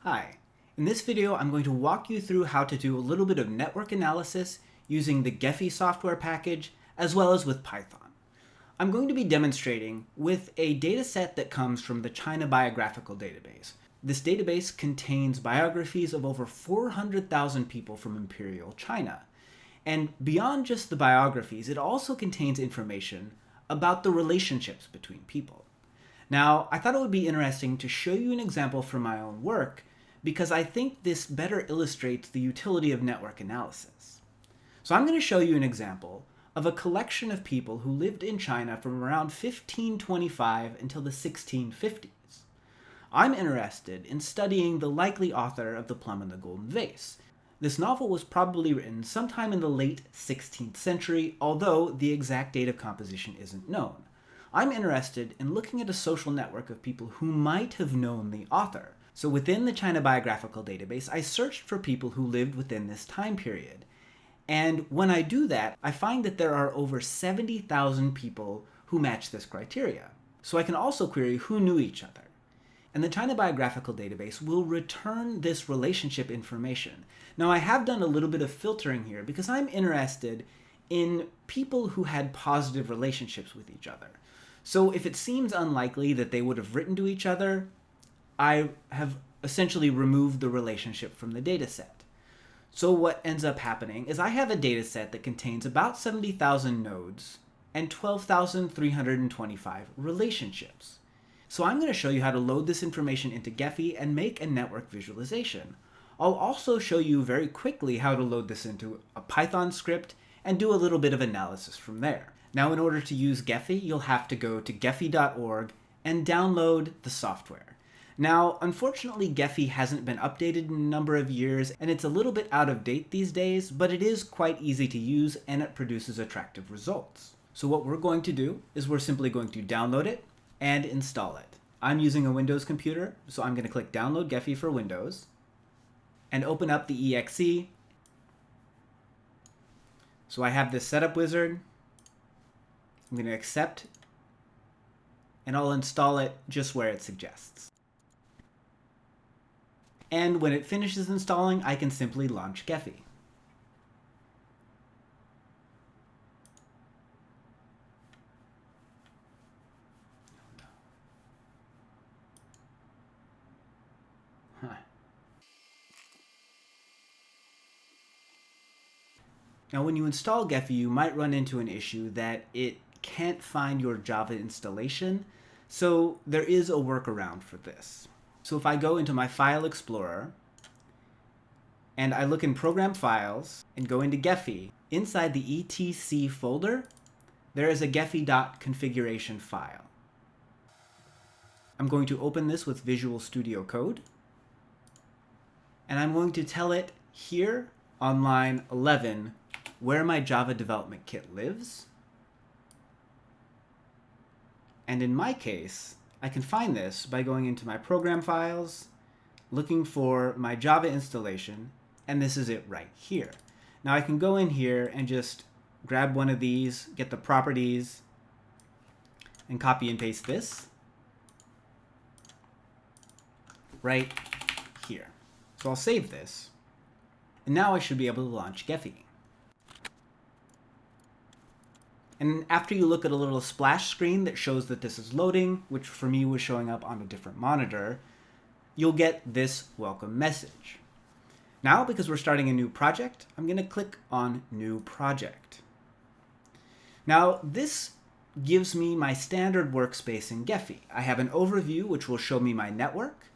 Hi. In this video, I'm going to walk you through how to do a little bit of network analysis using the Gephi software package, as well as with Python. I'm going to be demonstrating with a dataset that comes from the China Biographical Database. This database contains biographies of over 400,000 people from Imperial China. And beyond just the biographies, it also contains information about the relationships between people. Now, I thought it would be interesting to show you an example from my own work because I think this better illustrates the utility of network analysis. So I'm going to show you an example of a collection of people who lived in China from around 1525 until the 1650s. I'm interested in studying the likely author of The Plum and the Golden Vase. This novel was probably written sometime in the late 16th century, although the exact date of composition isn't known. I'm interested in looking at a social network of people who might have known the author. So within the China Biographical Database, I searched for people who lived within this time period. And when I do that, I find that there are over 70,000 people who match this criteria. So I can also query who knew each other. And the China Biographical Database will return this relationship information. Now, I have done a little bit of filtering here because I'm interested in people who had positive relationships with each other. So if it seems unlikely that they would have written to each other, I have essentially removed the relationship from the dataset. So what ends up happening is I have a dataset that contains about 70,000 nodes and 12,325 relationships. So I'm going to show you how to load this information into Gephi and make a network visualization. I'll also show you very quickly how to load this into a Python script and do a little bit of analysis from there. Now, in order to use Gephi, you'll have to go to gephi.org and download the software. Now, unfortunately, Gephi hasn't been updated in a number of years, and it's a little bit out of date these days, but it is quite easy to use and it produces attractive results. So what we're going to do is we're simply going to download it and install it. I'm using a Windows computer, so I'm going to click Download Gephi for Windows and open up the exe. So I have this setup wizard. I'm going to accept, and I'll install it just where it suggests. And when it finishes installing, I can simply launch Gephi. Now, when you install Gephi, you might run into an issue that it can't find your Java installation, so there is a workaround for this. So if I go into my File Explorer, and I look in Program Files, and go into Gephi, inside the etc folder, there is a gephi.configuration file. I'm going to open this with Visual Studio Code, and I'm going to tell it here on line 11 where my Java development kit lives. And in my case, I can find this by going into my program files, looking for my Java installation, and this is it right here. Now I can go in here and just grab one of these, get the properties, and copy and paste this right here. So I'll save this, and now I should be able to launch Gephi. And after you look at a little splash screen that shows that this is loading, which for me was showing up on a different monitor, you'll get this welcome message. Now, because we're starting a new project, I'm going to click on New Project. Now, this gives me my standard workspace in Gephi. I have an overview, which will show me my network.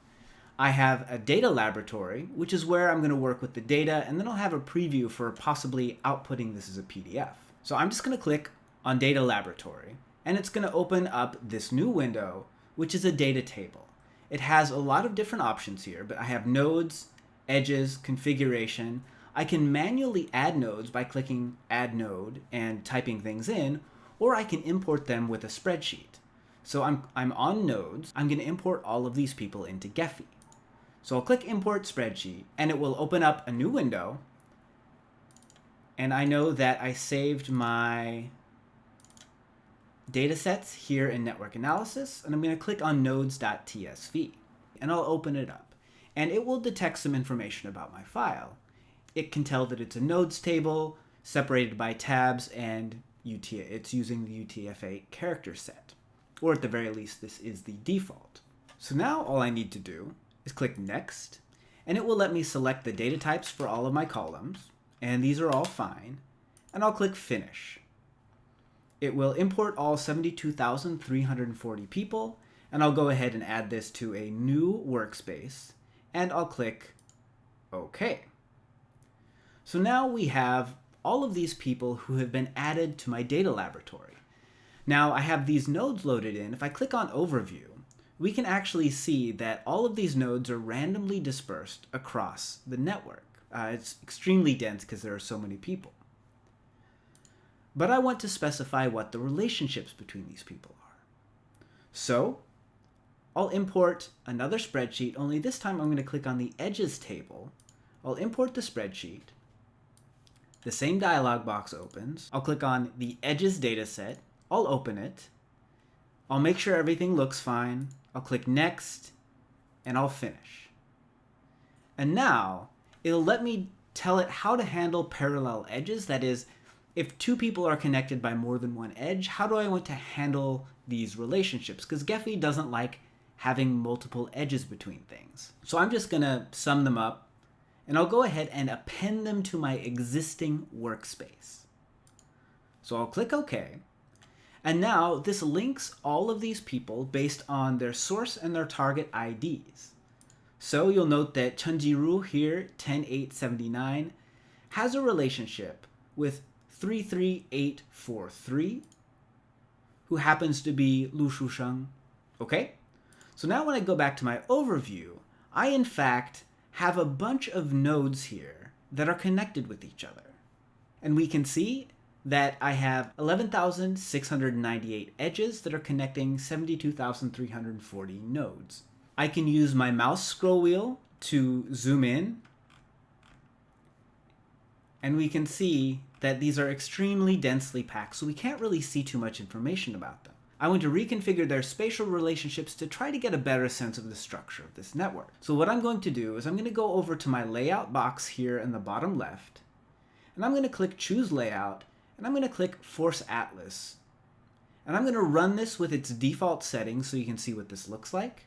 I have a data laboratory, which is where I'm going to work with the data, and then I'll have a preview for possibly outputting this as a PDF. So I'm just going to click on Data Laboratory, and it's going to open up this new window, which is a data table. It has a lot of different options here, but I have nodes, edges, configuration. I can manually add nodes by clicking Add Node and typing things in, or I can import them with a spreadsheet. So I'm on nodes. I'm going to import all of these people into Gephi. So I'll click Import Spreadsheet, and it will open up a new window, and I know that I saved my datasets here in Network Analysis, and I'm going to click on nodes.tsv, and I'll open it up. and it will detect some information about my file. It can tell that it's a nodes table separated by tabs, and it's using the UTF-8 character set. Or at the very least, this is the default. So now all I need to do is click Next, and it will let me select the data types for all of my columns, and these are all fine, and I'll click Finish. It will import all 72,340 people, and I'll go ahead and add this to a new workspace, and I'll click OK. So now we have all of these people who have been added to my data laboratory. Now I have these nodes loaded in. If I click on Overview, we can actually see that all of these nodes are randomly dispersed across the network. It's extremely dense because there are so many people. But I want to specify what the relationships between these people are. So I'll import another spreadsheet, only this time I'm going to click on the Edges table. I'll import the spreadsheet. The same dialog box opens. I'll click on the Edges dataset. I'll open it. I'll make sure everything looks fine. I'll click Next, and I'll finish. And now it'll let me tell it how to handle parallel edges. That is, if two people are connected by more than one edge, how do I want to handle these relationships? Because Gephi doesn't like having multiple edges between things. So I'm just going to sum them up, and I'll go ahead and append them to my existing workspace. So I'll click OK. And now this links all of these people based on their source and their target IDs. So you'll note that Chunjiru here, 10879, has a relationship with 33843, who happens to be Lu Shusheng. Okay? So now when I go back to my overview, I in fact have a bunch of nodes here that are connected with each other. And we can see that I have 11,698 edges that are connecting 72,340 nodes. I can use my mouse scroll wheel to zoom in, and we can see that these are extremely densely packed, so we can't really see too much information about them. I want to reconfigure their spatial relationships to try to get a better sense of the structure of this network. So what I'm going to do is I'm going to go over to my layout box here in the bottom left, and I'm going to click Choose Layout, and I'm going to click Force Atlas. And I'm going to run this with its default settings so you can see what this looks like.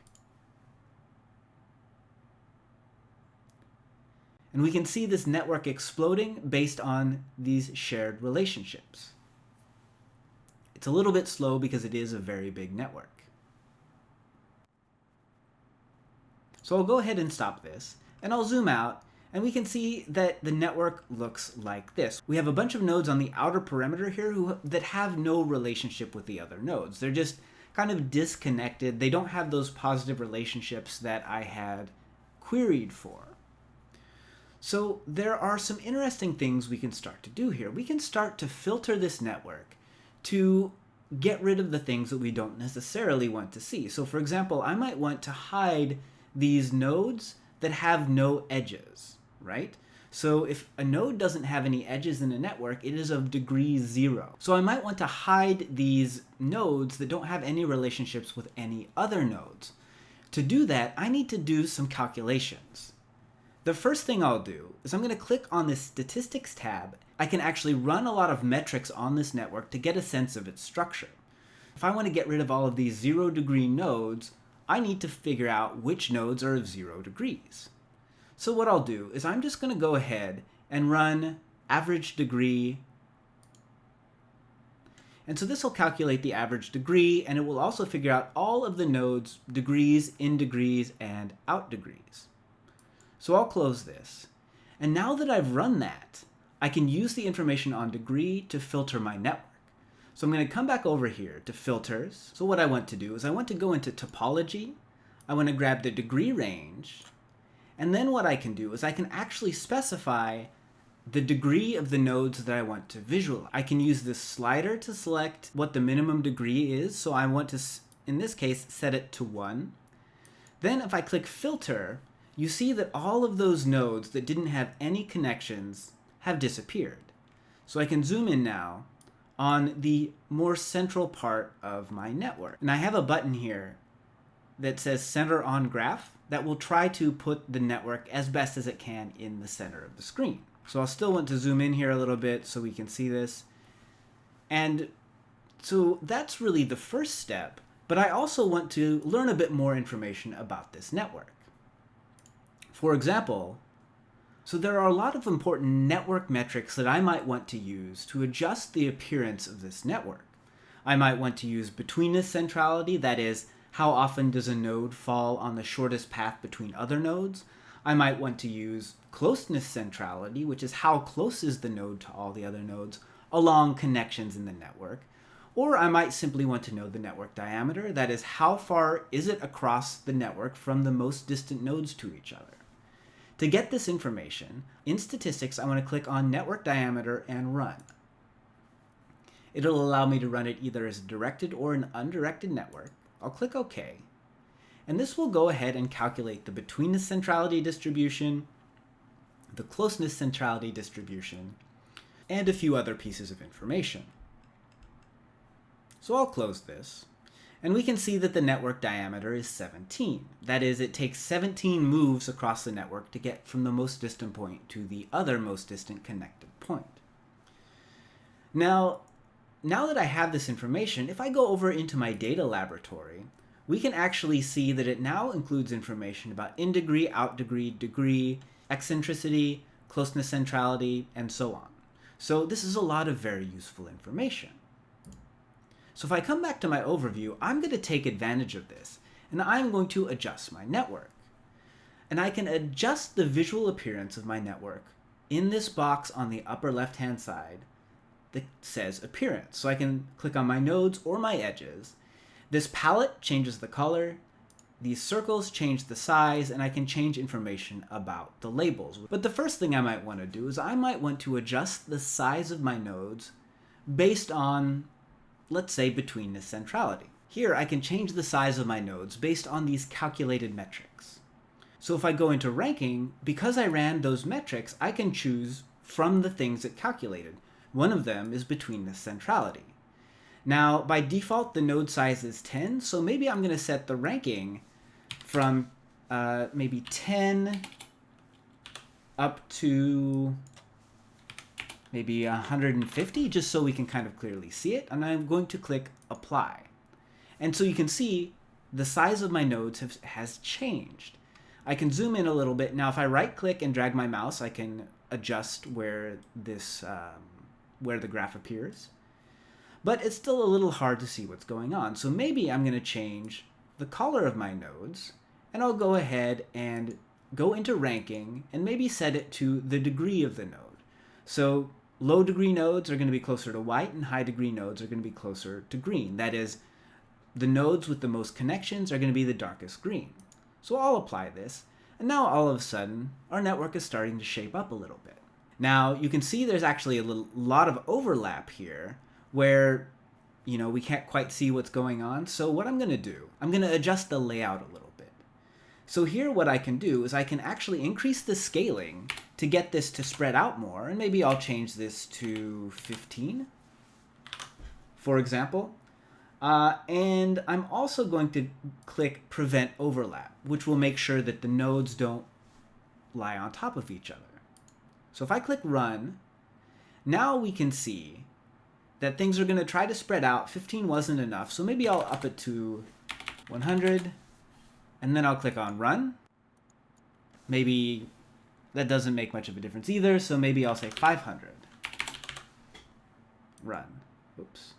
And we can see this network exploding based on these shared relationships. It's a little bit slow because it is a very big network. So I'll go ahead and stop this, and I'll zoom out, and we can see that the network looks like this. We have a bunch of nodes on the outer perimeter here that have no relationship with the other nodes. They're just kind of disconnected. They don't have those positive relationships that I had queried for. So there are some interesting things we can start to do here. We can start to filter this network to get rid of the things that we don't necessarily want to see. So for example, I might want to hide these nodes that have no edges, right? So if a node doesn't have any edges in a network, it is of degree 0. So I might want to hide these nodes that don't have any relationships with any other nodes. To do that, I need to do some calculations. The first thing I'll do is I'm going to click on this Statistics tab. I can actually run a lot of metrics on this network to get a sense of its structure. If I want to get rid of all of these 0-degree nodes, I need to figure out which nodes are of 0 degrees. So what I'll do is I'm just going to go ahead and run average degree. And so this will calculate the average degree, and it will also figure out all of the nodes, degrees, in degrees, and out degrees. So I'll close this. And now that I've run that, I can use the information on degree to filter my network. So I'm going to come back over here to filters. So what I want to do is I want to go into topology. I want to grab the degree range. And then what I can do is I can actually specify the degree of the nodes that I want to visualize. I can use this slider to select what the minimum degree is. So I want to, in this case, set it to 1. Then if I click filter, you see that all of those nodes that didn't have any connections have disappeared. So I can zoom in now on the more central part of my network. And I have a button here that says center on graph that will try to put the network as best as it can in the center of the screen. So I'll still want to zoom in here a little bit so we can see this. And so that's really the first step, but I also want to learn a bit more information about this network. For example, so there are a lot of important network metrics that I might want to use to adjust the appearance of this network. I might want to use betweenness centrality, that is, how often does a node fall on the shortest path between other nodes. I might want to use closeness centrality, which is how close is the node to all the other nodes along connections in the network. Or I might simply want to know the network diameter, that is, how far is it across the network from the most distant nodes to each other. To get this information, in statistics, I want to click on network diameter and run. It'll allow me to run it either as a directed or an undirected network. I'll click OK. And this will go ahead and calculate the betweenness centrality distribution, the closeness centrality distribution, and a few other pieces of information. So I'll close this, and we can see that the network diameter is 17. That is, it takes 17 moves across the network to get from the most distant point to the other most distant connected point. Now that I have this information, if I go over into my data laboratory, we can actually see that it now includes information about in degree, out degree, degree, eccentricity, closeness centrality, and so on. So this is a lot of very useful information. So if I come back to my overview, I'm going to take advantage of this, and I'm going to adjust my network. And I can adjust the visual appearance of my network in this box on the upper left-hand side that says appearance. So I can click on my nodes or my edges. This palette changes the color, these circles change the size, and I can change information about the labels. But the first thing I might want to do is I might want to adjust the size of my nodes based on, let's say, betweenness centrality. Here I can change the size of my nodes based on these calculated metrics. So if I go into ranking, because I ran those metrics, I can choose from the things it calculated. One of them is betweenness centrality. Now, by default, the node size is 10, so maybe I'm going to set the ranking from maybe 10 up to maybe 150, just so we can kind of clearly see it. And I'm going to click Apply. And so you can see the size of my nodes has changed. I can zoom in a little bit. Now, if I right-click and drag my mouse, I can adjust where where the graph appears. But it's still a little hard to see what's going on. So maybe I'm going to change the color of my nodes, and I'll go ahead and go into ranking and maybe set it to the degree of the node. So low degree nodes are going to be closer to white, and high degree nodes are going to be closer to green. That is, the nodes with the most connections are going to be the darkest green. So I'll apply this, and now all of a sudden, our network is starting to shape up a little bit. Now, you can see there's actually a lot of overlap here where, we can't quite see what's going on. So what I'm going to do, I'm going to adjust the layout a little bit. So here what I can do is I can actually increase the scaling to get this to spread out more, and maybe I'll change this to 15, for example. And I'm also going to click Prevent Overlap, which will make sure that the nodes don't lie on top of each other. So if I click Run, now we can see that things are going to try to spread out. 15 wasn't enough, so maybe I'll up it to 100, and then I'll click on Run. Maybe that doesn't make much of a difference either, so maybe I'll say 500. Run. Oops.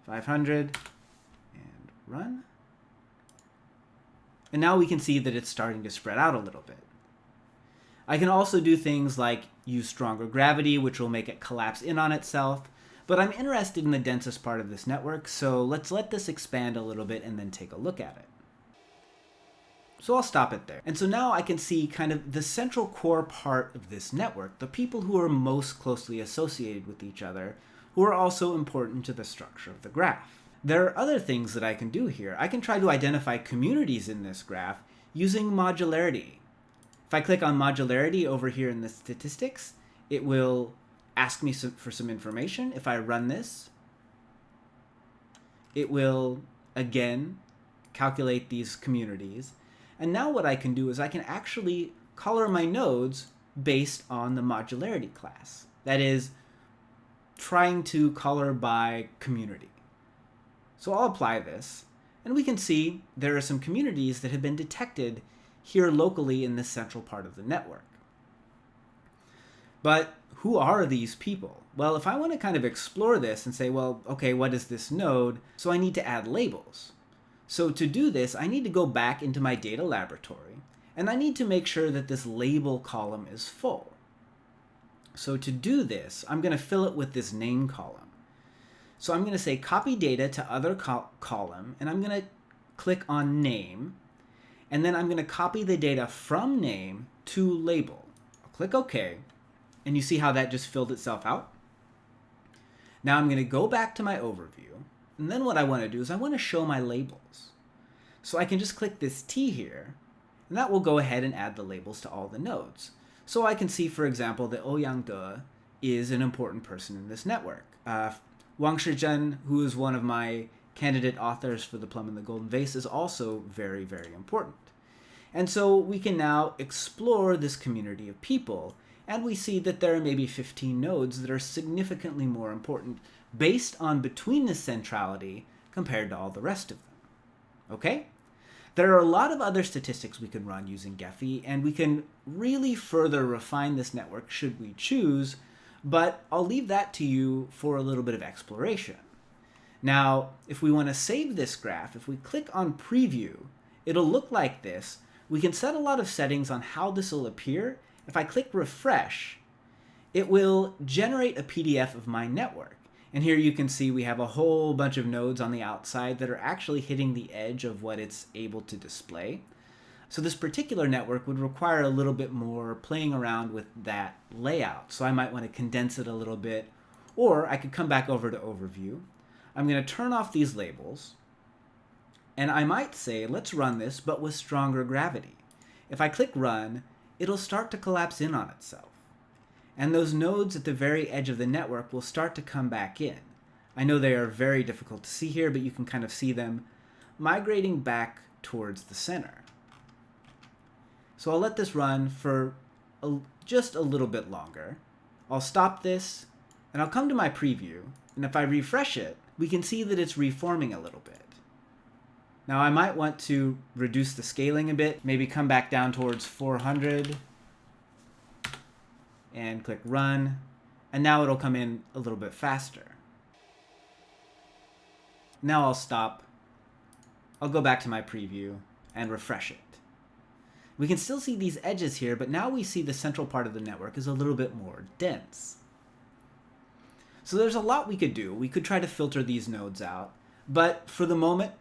500, and run. And now we can see that it's starting to spread out a little bit. I can also do things like use stronger gravity, which will make it collapse in on itself, but I'm interested in the densest part of this network, so let's let this expand a little bit and then take a look at it. So I'll stop it there. And so now I can see kind of the central core part of this network, the people who are most closely associated with each other, who are also important to the structure of the graph. There are other things that I can do here. I can try to identify communities in this graph using modularity. If I click on modularity over here in the statistics, it will ask me for some information. If I run this, it will again calculate these communities. And now what I can do is I can actually color my nodes based on the modularity class. That is, trying to color by community. So I'll apply this, and we can see there are some communities that have been detected here locally in this central part of the network. But who are these people? Well, if I want to kind of explore this and say, well, okay, what is this node? So I need to add labels. So to do this, I need to go back into my data laboratory, and I need to make sure that this label column is full. So to do this, I'm going to fill it with this name column. So I'm going to say copy data to other column, and I'm going to click on name, and then I'm going to copy the data from name to label. I'll click OK, and you see how that just filled itself out? Now I'm going to go back to my overview, and then what I want to do is I want to show my labels. So I can just click this T here, and that will go ahead and add the labels to all the nodes. So I can see, for example, that Ouyang De is an important person in this network. Wang Shizhen, who is one of my candidate authors for The Plum and the Golden Vase, is also very, very important. And so we can now explore this community of people, and we see that there are maybe 15 nodes that are significantly more important based on betweenness centrality compared to all the rest of them. Okay? There are a lot of other statistics we can run using Gephi, and we can really further refine this network should we choose, but I'll leave that to you for a little bit of exploration. Now, if we want to save this graph, if we click on Preview, it'll look like this. We can set a lot of settings on how this will appear. If I click Refresh, it will generate a PDF of my network. And here you can see we have a whole bunch of nodes on the outside that are actually hitting the edge of what it's able to display. So this particular network would require a little bit more playing around with that layout. So I might want to condense it a little bit, or I could come back over to Overview. I'm going to turn off these labels, and I might say, let's run this, but with stronger gravity. If I click Run, it'll start to collapse in on itself. And those nodes at the very edge of the network will start to come back in. I know they are very difficult to see here, but you can kind of see them migrating back towards the center. So I'll let this run for just a little bit longer. I'll stop this, and I'll come to my preview, and if I refresh it, we can see that it's reforming a little bit. Now I might want to reduce the scaling a bit, maybe come back down towards 400, and click Run, and now it'll come in a little bit faster. Now I'll stop, I'll go back to my preview, and refresh it. We can still see these edges here, but now we see the central part of the network is a little bit more dense. So there's a lot we could do. We could try to filter these nodes out, but for the moment,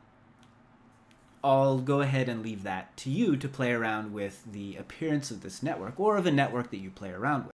I'll go ahead and leave that to you to play around with the appearance of this network, or of a network that you play around with.